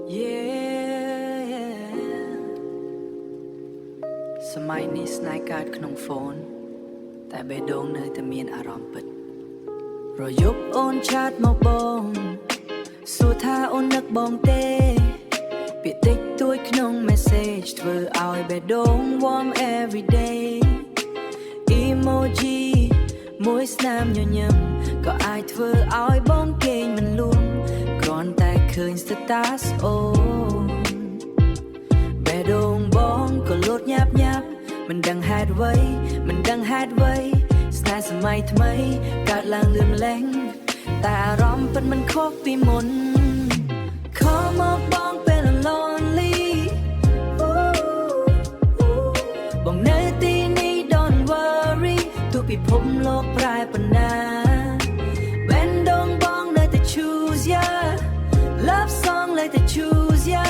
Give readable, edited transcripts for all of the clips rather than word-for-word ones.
Yeah สมัยนี้สไนการ์ดขนมโฟนแต่เบดงเนยแต่มีอารมณ์ปิดรอยยุบโอนชาติมาบองสู่ท่าโอนนักบองเต้ปิดติดตัวขนมเมสเซจเธอเอาเบดง warm everyday emoji มวยสนามยยำก็อายเธอเอาบองเก่งมันลุมกรอนแต่เคยสตาร์สโอนเบดงบองก็ลดยับมันดังแฮดไว้มันดังแฮดไว้สไตล์สมัยทำไมกาดลางเลื่อมแหลงแต่อารมณ์เป็นมันโคกปีมนขอมอบบ้องเป็น lonely บ้องเนยตีนี้ don't worry ตัวพี่ผมโลกปลายปัญนาแว่นดงบ้องเลยแต่ choose ya love song เลยแต่ choose ya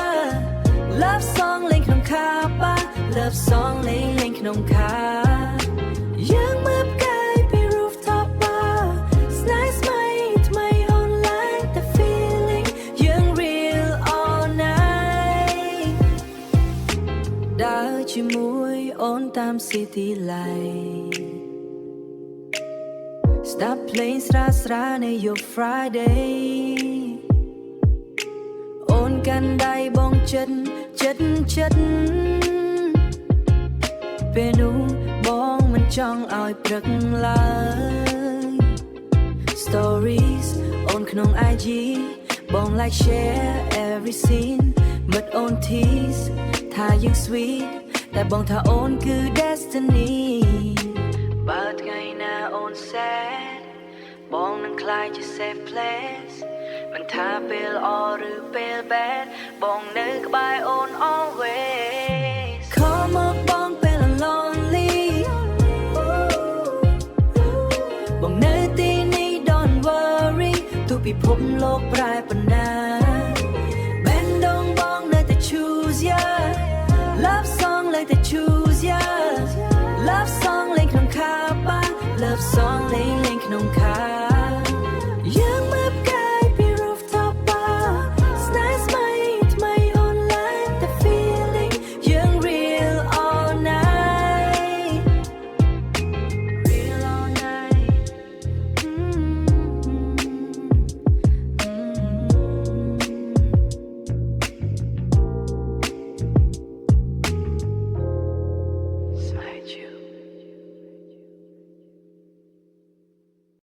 love song เล่นขนมคาป้า love song เล่นขนมคายังเมื่อกายไป rooftop bar nice ไหมทำไม online แต่ feeling ยัง real all night ดาวชิมวยโอนตาม city light stop playing สระใน your Friday โอนกันได้บองจัดเปนูบองมันจ้องเอาปรึกลาย Stories โอนขนม IG บอง like share every scene มัดโอน tease ถ้ายัง sweet แต่บองถ้าโอนคือ destiny บาดไงหน้าโอน sad บองนั้นคล้ายจะ safe place มันถ้าเปลออหรือเปลแบดบองนึกบายโอน always ขอมอบบ้องเป็น lonely บ้องเนยตีนี้ don't worry ตัวพี่ผมโลกปลายปัญนาแบนดงบ้องเลยแต่ choose ya love song เลยแต่ choose ya love song เล่นขนมคาป้า love song เล่นขนมคา